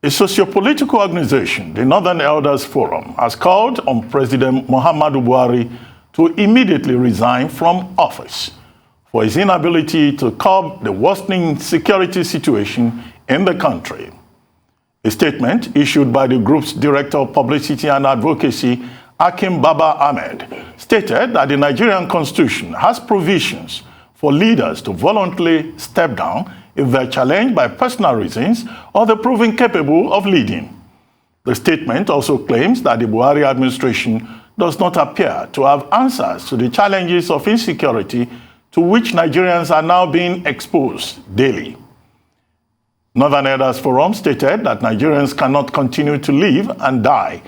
A socio-political organization, the Northern Elders Forum, has called on President Muhammadu Buhari to immediately resign from office for his inability to curb the worsening security situation in the country. A statement issued by the group's Director of Publicity and Advocacy, Akim Baba Ahmed, stated that the Nigerian Constitution has provisions for leaders to voluntarily step down if they're challenged by personal reasons or they're proven capable of leading. The statement also claims that the Buhari administration does not appear to have answers to the challenges of insecurity to which Nigerians are now being exposed daily. Northern Elders Forum stated that Nigerians cannot continue to live and die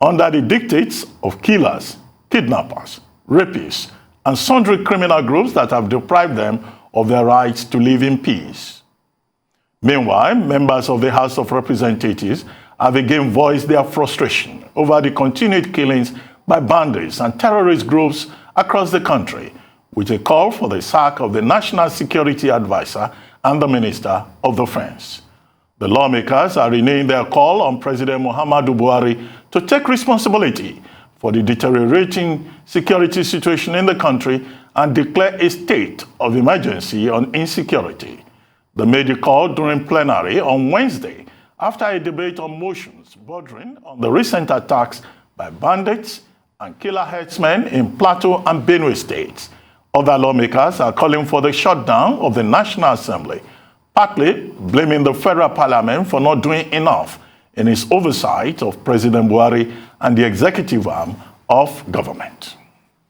under the dictates of killers, kidnappers, rapists, and sundry criminal groups that have deprived them of their rights to live in peace. Meanwhile, members of the House of Representatives have again voiced their frustration over the continued killings by bandits and terrorist groups across the country, with a call for the sack of the National Security Advisor and the Minister of Defense. The lawmakers are renewing their call on President Muhammadu Buhari to take responsibility for the deteriorating security situation in the country and declare a state of emergency on insecurity. They made the call during plenary on Wednesday after a debate on motions bordering on the recent attacks by bandits and killer herdsmen in Plateau and Benue states. Other lawmakers are calling for the shutdown of the National Assembly, partly blaming the federal parliament for not doing enough in its oversight of President Buhari and the executive arm of government.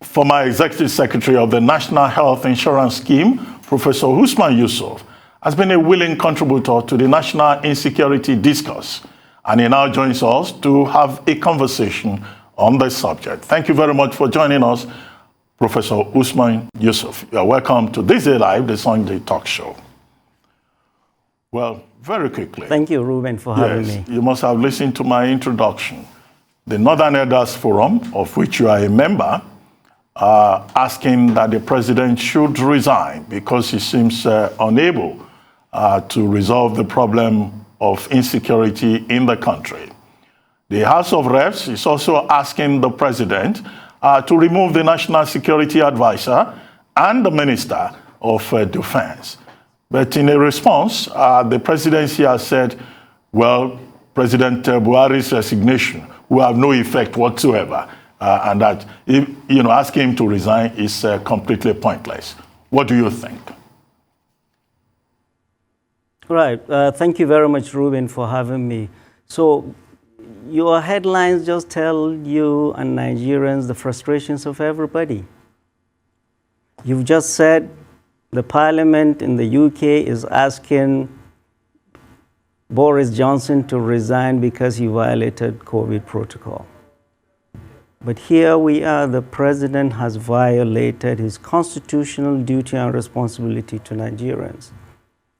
Former Executive Secretary of the National Health Insurance Scheme, Professor Usman Yusuf, has been a willing contributor to the national insecurity discourse, and he now joins us to have a conversation on this subject. Thank you very much for joining us, Professor Usman Yusuf. You are welcome to This Day Live, the Sunday talk show. Well, very quickly. Thank you, Ruben, for having me. You must have listened to my introduction. The Northern Elders Forum, of which you are a member, asking that the president should resign because he seems unable to resolve the problem of insecurity in the country. The House of Reps is also asking the president to remove the National Security Advisor and the Minister of Defense. But in a response, the presidency has said, well, President Buhari's resignation will have no effect whatsoever, and that asking him to resign is completely pointless. What do you think? Right. Thank you very much, Ruben, for having me. So your headlines just tell you and Nigerians the frustrations of everybody. You've just said the parliament in the UK is asking Boris Johnson to resign because he violated COVID protocol. But here we are, the president has violated his constitutional duty and responsibility to Nigerians,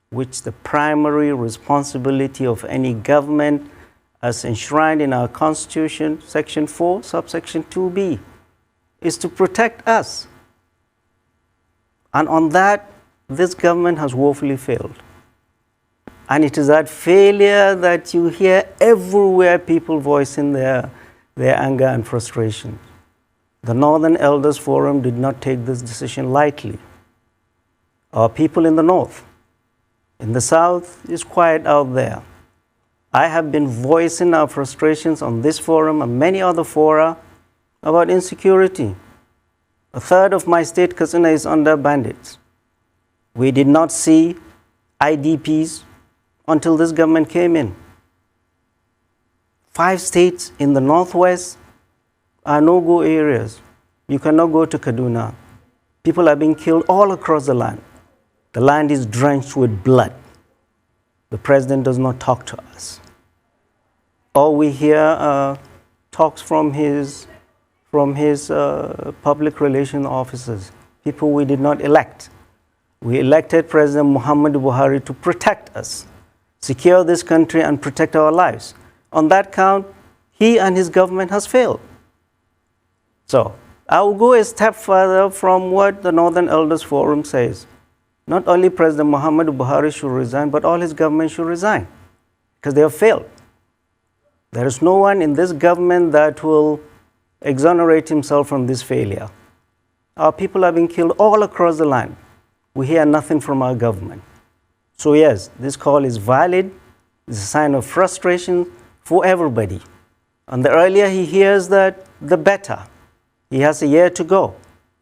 which the primary responsibility of any government as enshrined in our Constitution, Section 4, subsection 2b, is to protect us. And on that, this government has woefully failed. And it is that failure that you hear everywhere people voicing their anger and frustration. The Northern Elders Forum did not take this decision lightly. Our people in the North, in the South, is quiet out there. I have been voicing our frustrations on this forum and many other fora about insecurity. A third of my state, Katsina, is under bandits. We did not see IDPs until this government came in. 5 states in the Northwest are no-go areas. You cannot go to Kaduna. People are being killed all across the land. The land is drenched with blood. The president does not talk to us. All we hear talks from his public relations officers, people we did not elect. We elected President Muhammadu Buhari to protect us, secure this country and protect our lives. On that count, he and his government has failed. So I will go a step further from what the Northern Elders Forum says. Not only President Muhammadu Buhari should resign, but all his government should resign because they have failed. There is no one in this government that will exonerate himself from this failure. Our people have been killed all across the land. We hear nothing from our government. So yes, this call is valid. It's a sign of frustration for everybody. And the earlier he hears that, the better. He has a year to go.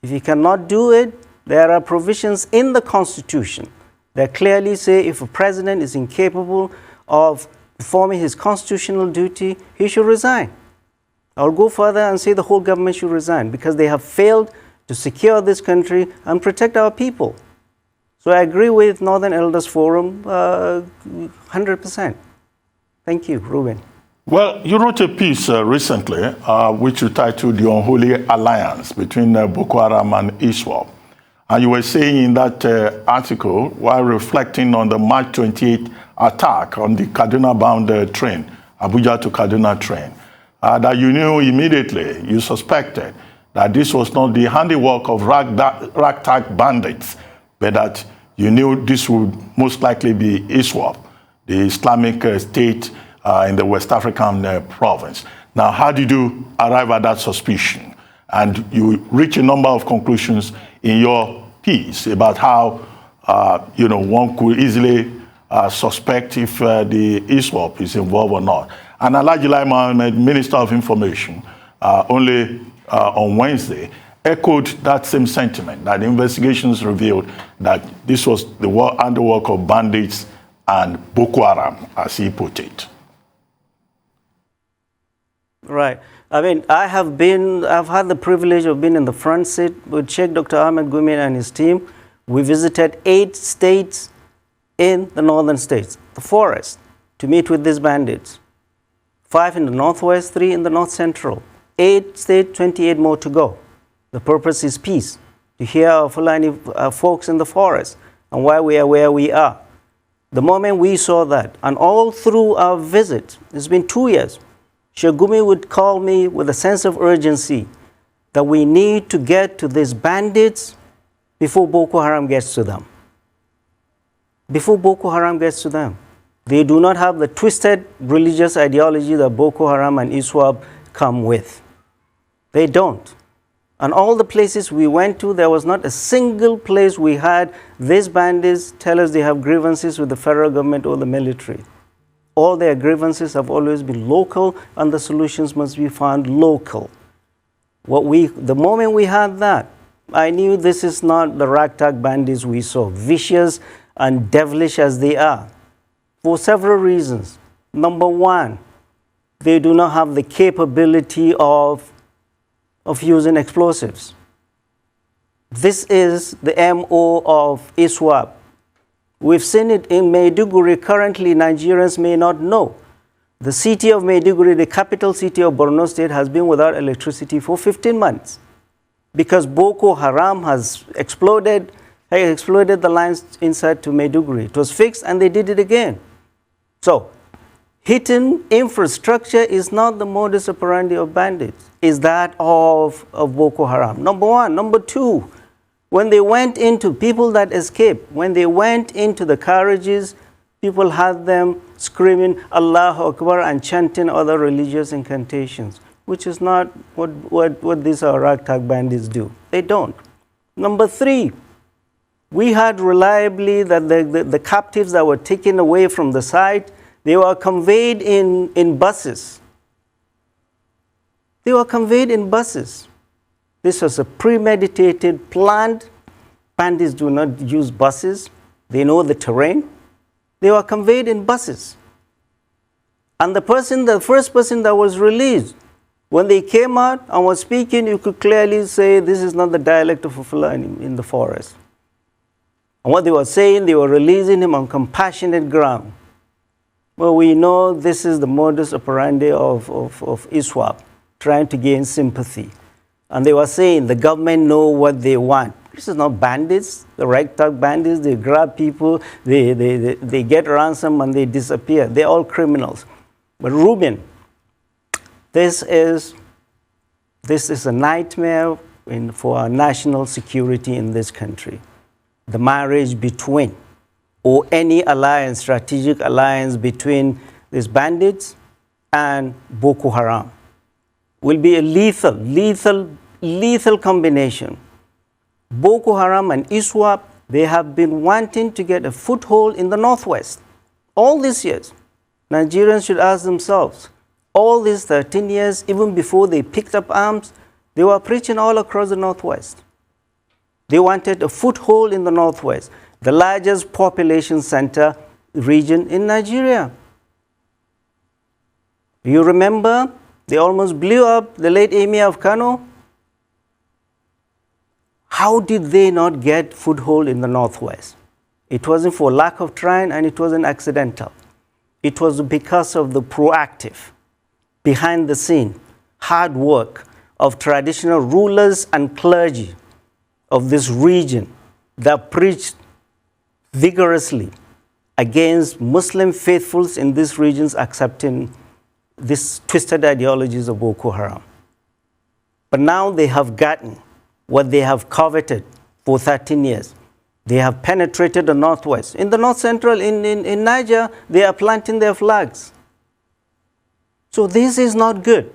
If he cannot do it, there are provisions in the Constitution that clearly say if a president is incapable of performing his constitutional duty, he should resign. I'll go further and say the whole government should resign because they have failed to secure this country and protect our people. So I agree with Northern Elders Forum 100%. Thank you, Ruben. Well, you wrote a piece recently which you titled The Unholy Alliance between Boko Haram and ISWAP. And you were saying in that article, while reflecting on the March 28th attack on the Kaduna-bound train, Abuja to Kaduna train, that you knew immediately, you suspected that this was not the handiwork of ragtag bandits, but that you knew this would most likely be ISWAP, the Islamic State in the West African province. Now, how did you arrive at that suspicion? And you reach a number of conclusions in your piece about how one could easily suspect if the ISWAP is involved or not. And Alhaji Lai Mohammed, Minister of Information, only on Wednesday, echoed that same sentiment, that the investigations revealed that this was the handiwork of bandits and Boko Haram, as he put it. Right. I mean, I've had the privilege of being in the front seat with Sheikh Dr. Ahmed Gumi and his team. We visited 8 states in the northern states, the forest, to meet with these bandits. 5 in the northwest, 3 in the north central. 8 states, 28 more to go. The purpose is peace, to hear our Fulani folks in the forest and why we are where we are. The moment we saw that, and all through our visit, it's been 2 years, Sheikh Gumi would call me with a sense of urgency that we need to get to these bandits before Boko Haram gets to them. Before Boko Haram gets to them. They do not have the twisted religious ideology that Boko Haram and ISWAP come with. They don't. And all the places we went to, there was not a single place we had these bandits tell us they have grievances with the federal government or the military. All their grievances have always been local, and the solutions must be found local. The moment we had that, I knew this is not the ragtag bandits we saw, vicious and devilish as they are, for several reasons. Number one, they do not have the capability of using explosives. This is the MO of ISWAP. We've seen it in Maiduguri. Currently, Nigerians may not know. The city of Maiduguri, the capital city of Borno State, has been without electricity for 15 months because Boko Haram has exploded the lines inside to Maiduguri. It was fixed and they did it again. So, hitting infrastructure is not the modus operandi of bandits. It's that of Boko Haram. Number one. Number two, when they went into people that escaped, when they went into the carriages, people had them screaming Allahu Akbar and chanting other religious incantations, which is not what these ragtag bandits do. They don't. Number three, we heard reliably that the captives that were taken away from the site, they were conveyed in buses. They were conveyed in buses. This was a premeditated, planned. Bandits do not use buses. They know the terrain. They were conveyed in buses. And the first person that was released, when they came out and was speaking, you could clearly say this is not the dialect of a Fulani in the forest. And what they were saying, they were releasing him on compassionate ground. Well, we know this is the modus operandi of ISWAP, trying to gain sympathy. And they were saying the government know what they want. This is not bandits, the ragtag bandits. They grab people, they get ransom and they disappear. They're all criminals. But Ruben, this is a nightmare for our national security in this country. The marriage between, or any alliance, strategic alliance between these bandits and Boko Haram. Will be a lethal combination. Boko Haram and ISWAP, they have been wanting to get a foothold in the Northwest all these years. Nigerians should ask themselves, all these 13 years, even before they picked up arms, they were preaching all across the Northwest. They wanted a foothold in the Northwest, the largest population center region in Nigeria. You remember, they almost blew up the late Emir of Kano. How did they not get foothold in the Northwest? It wasn't for lack of trying, and it wasn't accidental. It was because of the proactive, behind the scene, hard work of traditional rulers and clergy of this region that preached vigorously against Muslim faithfuls in these regions accepting these twisted ideologies of Boko Haram. But now they have gotten what they have coveted for 13 years. They have penetrated the Northwest. In the North Central, in Niger, they are planting their flags. So this is not good.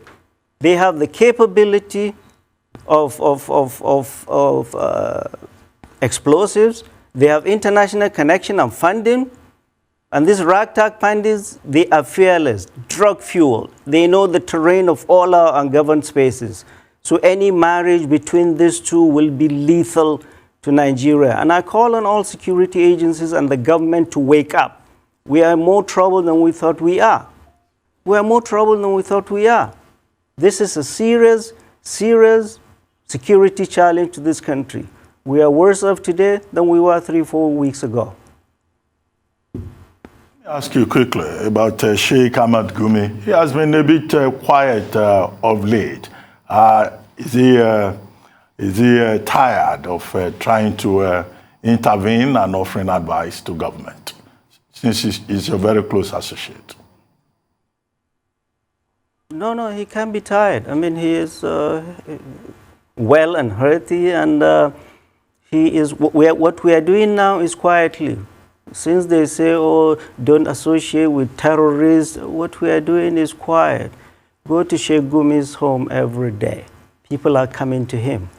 They have the capability of explosives. They have international connection and funding. And these ragtag pandits, they are fearless, drug-fueled. They know the terrain of all our ungoverned spaces. So any marriage between these two will be lethal to Nigeria. And I call on all security agencies and the government to wake up. We are in more trouble than we thought we are. We are more trouble than we thought we are. This is a serious security challenge to this country. We are worse off today than we were 3-4 weeks ago. Let me ask you quickly about Sheikh Ahmad Gumi. He has been a bit quiet of late. Is he tired of trying to intervene and offering advice to government, since he's a very close associate? No, he can't be tired. I mean, he is well and healthy, and he is. What we are doing now is quietly. Since they say, oh, don't associate with terrorists, what we are doing is quiet. Go to Sheikh Gumi's home every day. People are coming to him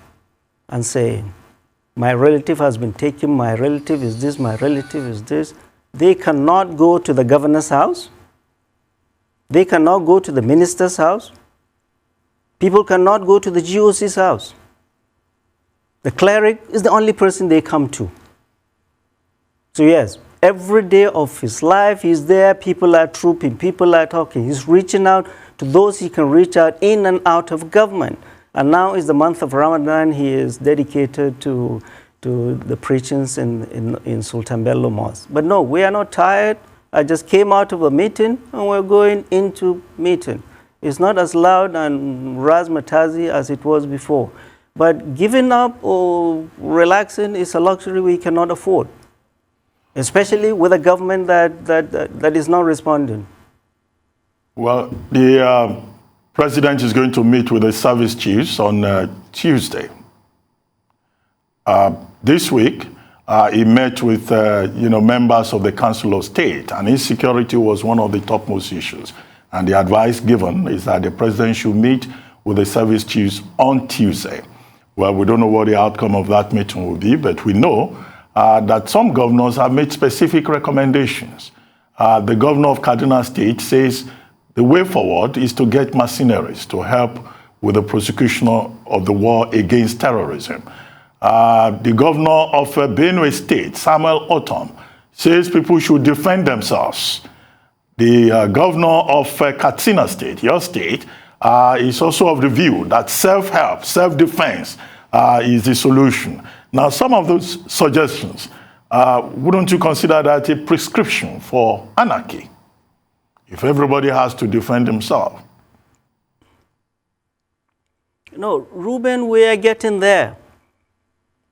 and saying, my relative has been taken, my relative is this, my relative is this. They cannot go to the governor's house. They cannot go to the minister's house. People cannot go to the GOC's house. The cleric is the only person they come to. So yes, every day of his life, he's there, people are trooping, people are talking. He's reaching out to those he can reach out in and out of government. And now is the month of Ramadan. He is dedicated to the preachings in Sultan Bello Mosque. But no, we are not tired. I just came out of a meeting and we're going into meeting. It's not as loud and razzmatazzy as it was before. But giving up or relaxing is a luxury we cannot afford, especially with a government that is not responding. Well, the president is going to meet with the service chiefs on Tuesday. This week, he met with members of the Council of State, and insecurity was one of the topmost issues. And the advice given is that the president should meet with the service chiefs on Tuesday. Well, we don't know what the outcome of that meeting will be, but we know that some governors have made specific recommendations. The governor of Kaduna State says the way forward is to get mercenaries to help with the prosecution of the war against terrorism. The governor of Benue State, Samuel Otom, says people should defend themselves. The governor of Katsina State, your state, is also of the view that self-help, self-defense is the solution. Now, some of those suggestions, wouldn't you consider that a prescription for anarchy, if everybody has to defend himself? No, Reuben, we are getting there.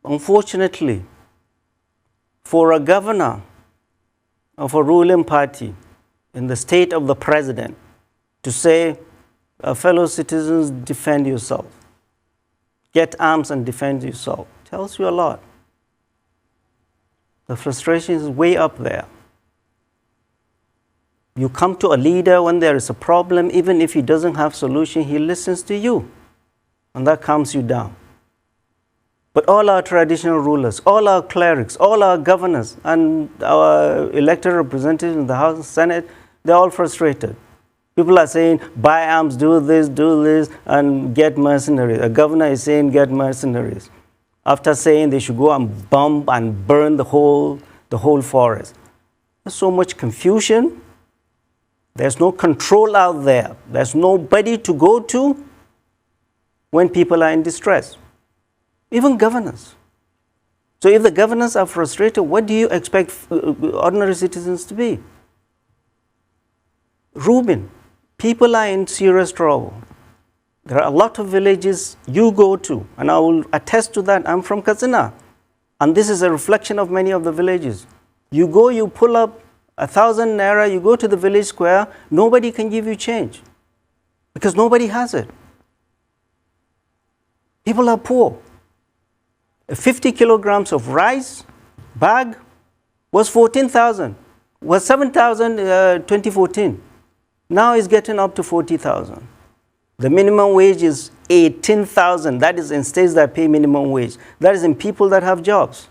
Unfortunately, for a governor of a ruling party in the state of the president to say, fellow citizens, defend yourself, get arms and defend yourself, tells you a lot. The frustration is way up there. You come to a leader when there is a problem, even if he doesn't have solution, he listens to you. And that calms you down. But all our traditional rulers, all our clerics, all our governors, and our elected representatives in the House and Senate, they're all frustrated. People are saying, buy arms, do this, and get mercenaries. A governor is saying, get mercenaries. After saying they should go and bomb and burn the whole forest. There's so much confusion. There's no control out there. There's nobody to go to when people are in distress. Even governors. So if the governors are frustrated, what do you expect ordinary citizens to be? Reuben, people are in serious trouble. There are a lot of villages you go to, and I will attest to that. I'm from Katsina, and this is a reflection of many of the villages. You go, you pull up 1,000 naira, you go to the village square, nobody can give you change because nobody has it. People are poor. 50 kilograms of rice bag was 14,000, was 7,000 2014. Now it's getting up to 40,000. The minimum wage is 18,000. That is in states that pay minimum wage. That is in people that have jobs.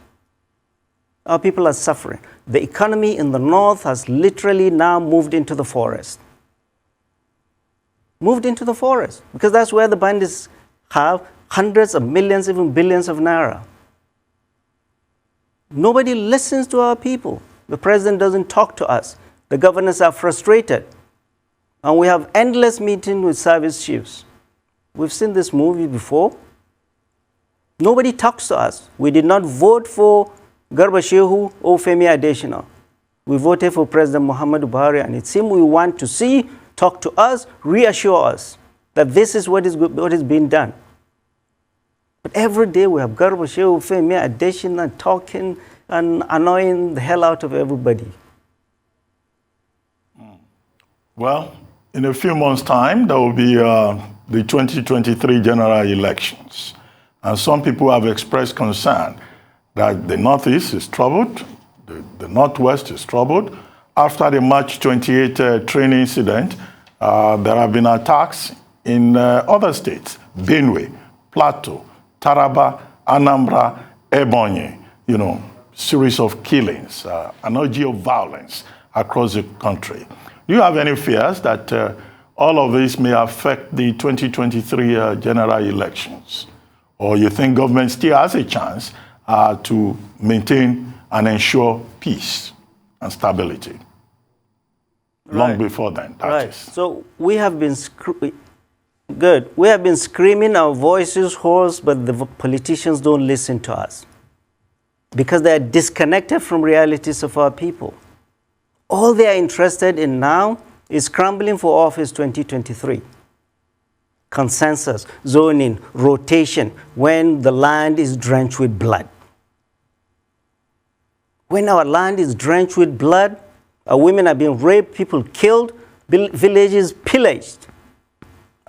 Our people are suffering. The economy in the north has literally now moved into the forest. Moved into the forest because that's where the bandits have hundreds of millions, even billions of naira. Nobody listens to our people. The president doesn't talk to us. The governors are frustrated. And we have endless meetings with service chiefs. We've seen this movie before. Nobody talks to us. We did not vote for Garba Shehu or Femi Adesina. We voted for President Muhammadu Buhari, and it seems we want to see, talk to us, reassure us that this is what is being done. But every day we have Garba Shehu, Femi Adesina talking and annoying the hell out of everybody. Well, in a few months' time, there will be the 2023 general elections. And some people have expressed concern that the Northeast is troubled, the Northwest is troubled. After the March 28 train incident, there have been attacks in other states, Benue, Plateau, Taraba, Anambra, Ebonyi, series of killings, an orgy of violence across the country. Do you have any fears that all of this may affect the 2023 general elections? Or you think government still has a chance to maintain and ensure peace and stability long before then? That is. So we have been We have been screaming our voices hoarse, but the politicians don't listen to us because they are disconnected from realities of our people. All they are interested in now is scrambling for office 2023. Consensus, zoning, rotation, when the land is drenched with blood. When our land is drenched with blood, our women are being raped, people killed, villages pillaged.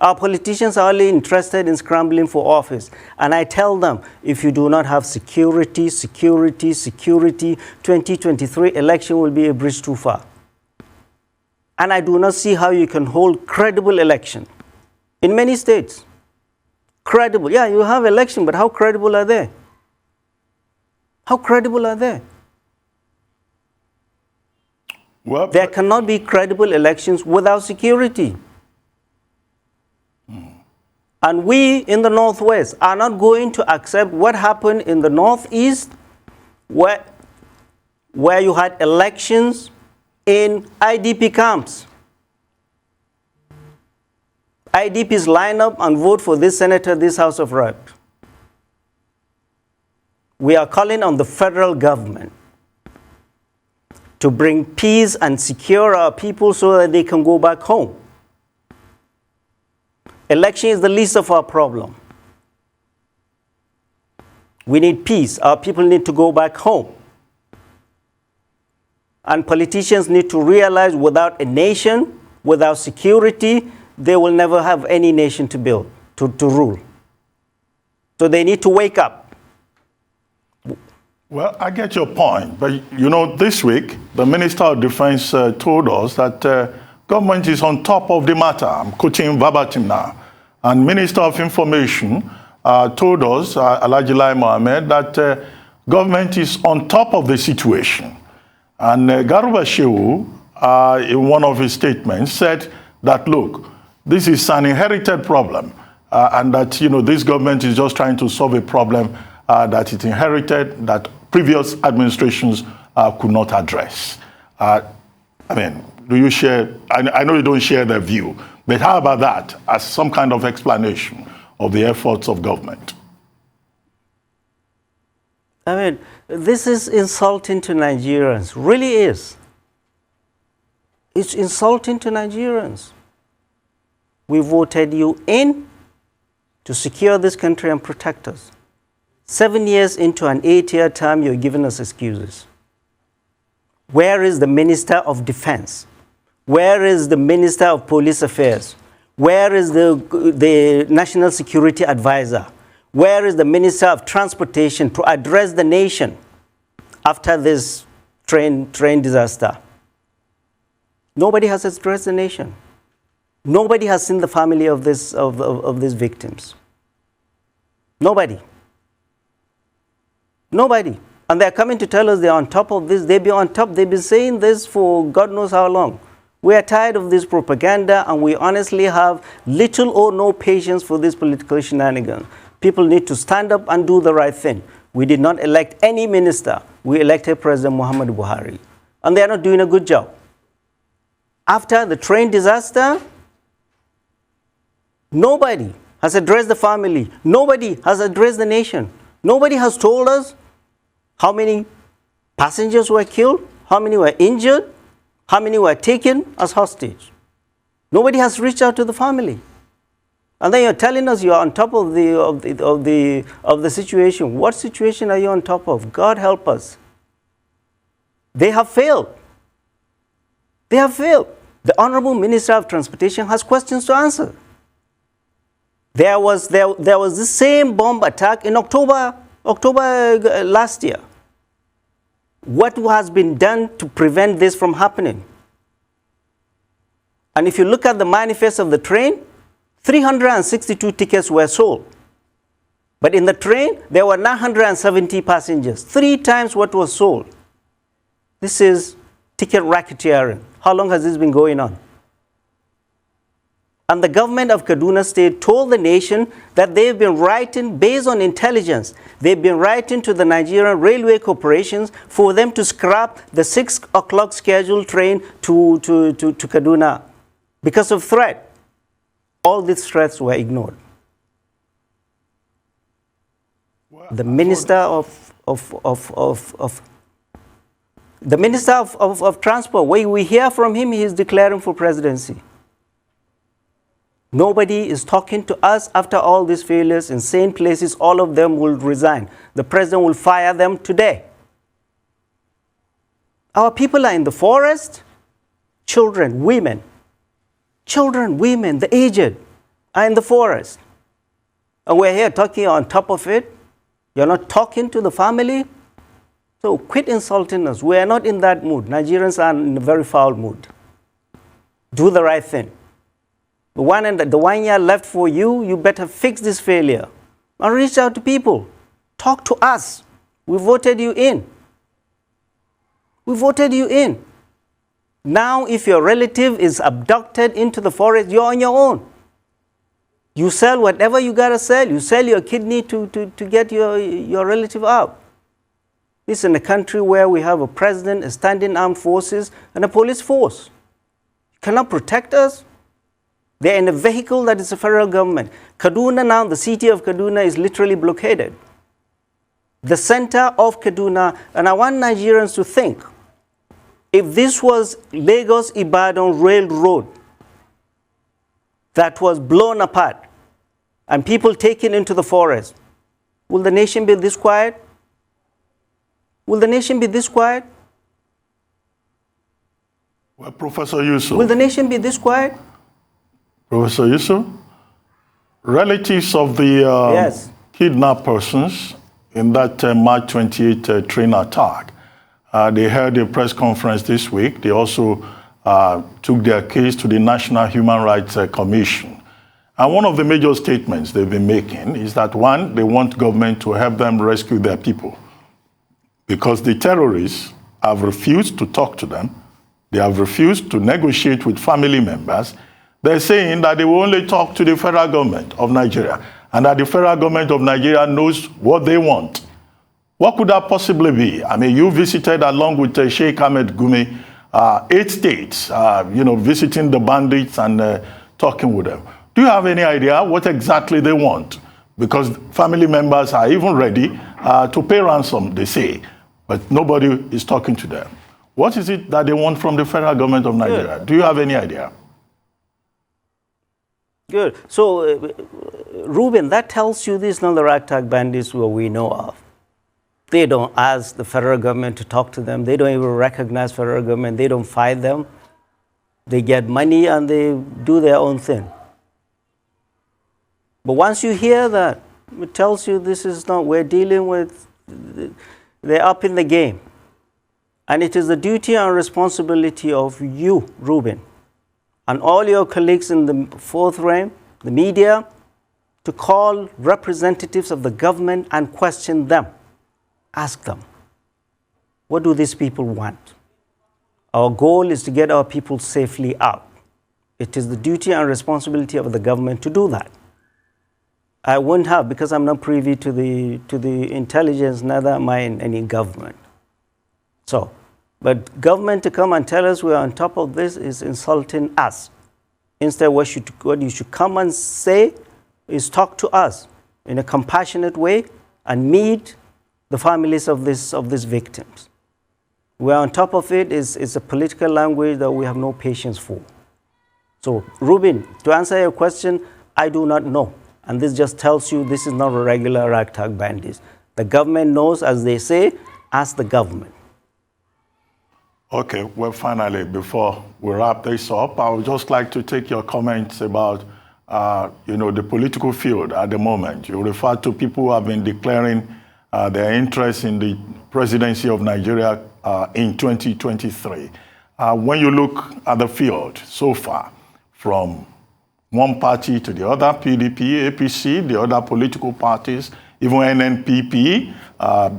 Our politicians are only interested in scrambling for office. And I tell them, if you do not have security, 2023 election will be a bridge too far. And I do not see how you can hold credible election in many states. Credible. Yeah, you have election, but how credible are they? How credible are they? Well, there cannot be credible elections without security. And we in the Northwest are not going to accept what happened in the Northeast, where you had elections in IDP camps. IDPs line up and vote for this senator, this House of Reps. We are calling on the federal government to bring peace and secure our people so that they can go back home. Election is the least of our problem. We need peace. Our people need to go back home. And politicians need to realize without a nation, without security, they will never have any nation to build, to rule. So they need to wake up. Well, I get your point, but you know, this week, the Minister of Defense told us that government is on top of the matter. I'm quoting verbatim now. And Minister of Information told us, Alhaji Lai Mohammed, that government is on top of the situation. And Garuba Shehu, in one of his statements, said that, look, this is an inherited problem, and that, you know, this government is just trying to solve a problem that it inherited, that previous administrations could not address. I mean, do you share, I know you don't share their view, but how about that as some kind of explanation of the efforts of government? I mean, this is insulting to Nigerians, really is. It's insulting to Nigerians. We voted you in to secure this country and protect us. 7 years into an 8-year term, you're giving us excuses. Where is the Minister of Defense? Where is the Minister of Police Affairs? Where is the National Security Advisor? Where is the Minister of Transportation to address the nation after this train disaster? Nobody has addressed the nation. Nobody has seen the family of these victims. Nobody. Nobody. And they're coming to tell us they're on top of this. They've been on top. They've been saying this for God knows how long. We are tired of this propaganda, and we honestly have little or no patience for this political shenanigans. People need to stand up and do the right thing. We did not elect any minister. We elected President Muhammadu Buhari. And they are not doing a good job. After the train disaster, nobody has addressed the family. Nobody has addressed the nation. Nobody has told us how many passengers were killed, how many were injured, how many were taken as hostage. Nobody has reached out to the family. And then you're telling us you're on top of the situation. What situation are you on top of? God help us. They have failed. They have failed. The Honorable Minister of Transportation has questions to answer. There was the same bomb attack in October last year. What has been done to prevent this from happening? And if you look at the manifest of the train, 362 tickets were sold. But in the train, there were 970 passengers, 3 times what was sold. This is ticket racketeering. How long has this been going on? And the government of Kaduna State told the nation that they've been writing, based on intelligence, they've been writing to the Nigerian Railway Corporations for them to scrap the 6 o'clock scheduled train to Kaduna because of threat. All these threats were ignored. Well, the Minister of Transport, when we hear from him, he is declaring for presidency. Nobody is talking to us after all these failures. In same places, all of them will resign. The president will fire them today. Our people are in the forest. Children, women, the aged are in the forest. And we're here talking on top of it. You're not talking to the family. So quit insulting us. We are not in that mood. Nigerians are in a very foul mood. Do the right thing. The 1 year left for you, you better fix this failure. And reach out to people. Talk to us. We voted you in. We voted you in. Now, if your relative is abducted into the forest, you're on your own. You sell whatever you gotta sell. You sell your kidney to get your relative out. This is in a country where we have a president, a standing armed forces, and a police force. You cannot protect us. They're in a vehicle that is the federal government. Kaduna now, the city of Kaduna is literally blockaded. The center of Kaduna, and I want Nigerians to think, if this was Lagos-Ibadan Railroad that was blown apart and people taken into the forest, will the nation be this quiet? Will the nation be this quiet? Well, Professor Yusuf. Will the nation be this quiet? Professor Yusuf, relatives of the yes. kidnapped persons in that March 28 train attack. They held a press conference this week. They also took their case to the National Human Rights Commission. And one of the major statements they've been making is that, one, they want government to help them rescue their people because the terrorists have refused to talk to them. They have refused to negotiate with family members. They're saying that they will only talk to the federal government of Nigeria and that the federal government of Nigeria knows what they want. What could that possibly be? I mean, you visited along with Sheikh Ahmed Gumi 8 states, visiting the bandits and talking with them. Do you have any idea what exactly they want? Because family members are even ready to pay ransom, they say, but nobody is talking to them. What is it that they want from the federal government of Nigeria? Good. Do you have any idea? Good. So, Reuben, that tells you these are not the ragtag bandits who we know of. They don't ask the federal government to talk to them. They don't even recognize federal government. They don't fight them. They get money and they do their own thing. But once you hear that, it tells you this is not, we're dealing with, they're up in the game. And it is the duty and responsibility of you, Reuben, and all your colleagues in the fourth rank, the media, to call representatives of the government and question them. Ask them, what do these people want? Our goal is to get our people safely out. It is the duty and responsibility of the government to do that. I wouldn't have, because I'm not privy to the intelligence, neither am I in any government. So, but government to come and tell us we're on top of this is insulting us. Instead, what you should come and say is talk to us in a compassionate way and meet the families of these victims. We're on top of it is a political language that we have no patience for. So, Reuben, to answer your question, I do not know. And this just tells you this is not a regular ragtag bandits. The government knows, as they say, ask the government. Okay, well, finally, before we wrap this up, I would just like to take your comments about, the political field at the moment. You refer to people who have been declaring their interest in the presidency of Nigeria in 2023. When you look at the field so far, from one party to the other, PDP, APC, the other political parties, even NNPP,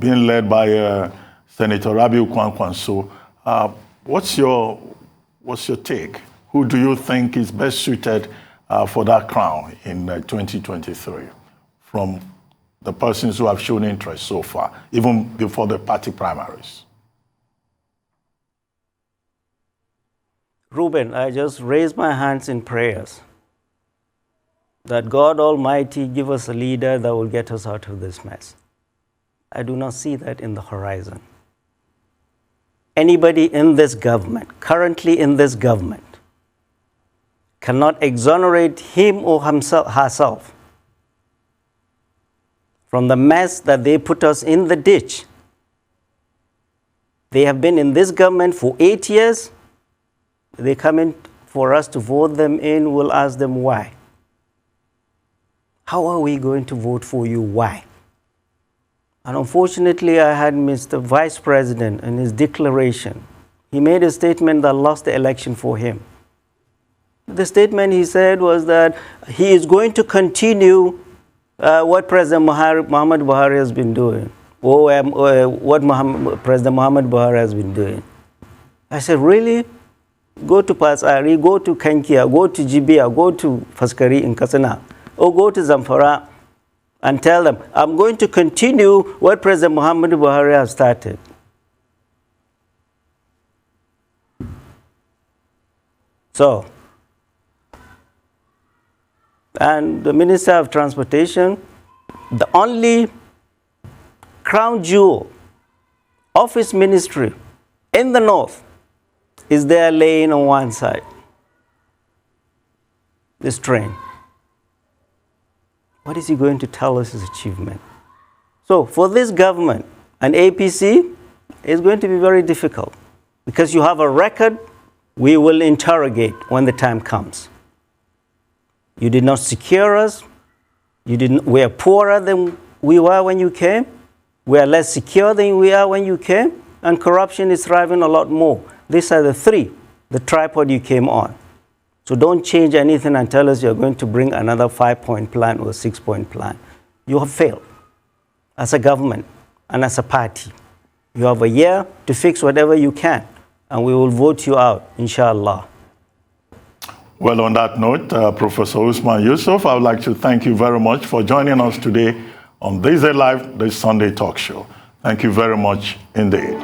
being led by Senator Rabiu Kwankwaso. What's your take? Who do you think is best suited for that crown in 2023 from the persons who have shown interest so far, even before the party primaries? Reuben, I just raise my hands in prayers that God Almighty give us a leader that will get us out of this mess. I do not see that in the horizon. Anybody in this government, currently in this government, cannot exonerate him or herself from the mess that they put us in the ditch. They have been in this government for 8 years. They come in for us to vote them in. We'll ask them why. How are we going to vote for you? Why? And unfortunately, I had Mr. Vice President in his declaration. He made a statement that lost the election for him. The statement he said was that he is going to continue what President Muhammad Buhari has been doing, or what President Muhammad Buhari has been doing. I said, really? Go to Pasari, go to Kankia, go to Jibia, go to Faskari in Katsina, or go to Zamfara and tell them, I'm going to continue what President Muhammad Buhari has started. So, and the Minister of Transportation, the only crown jewel of his ministry in the north is there laying on one side, this train. What is he going to tell us his achievement? So for this government and APC, it's going to be very difficult because you have a record we will interrogate when the time comes. You did not secure us. We are poorer than we were when you came. We are less secure than we are when you came, and corruption is thriving a lot more. These are the three, the tripod you came on. So don't change anything and tell us you're going to bring another 5-point plan or 6-point plan. You have failed as a government and as a party. You have a year to fix whatever you can, and we will vote you out, inshallah. Well, on that note, Professor Usman Yusuf, I would like to thank you very much for joining us today on DayZ Live, the Sunday talk show. Thank you very much indeed.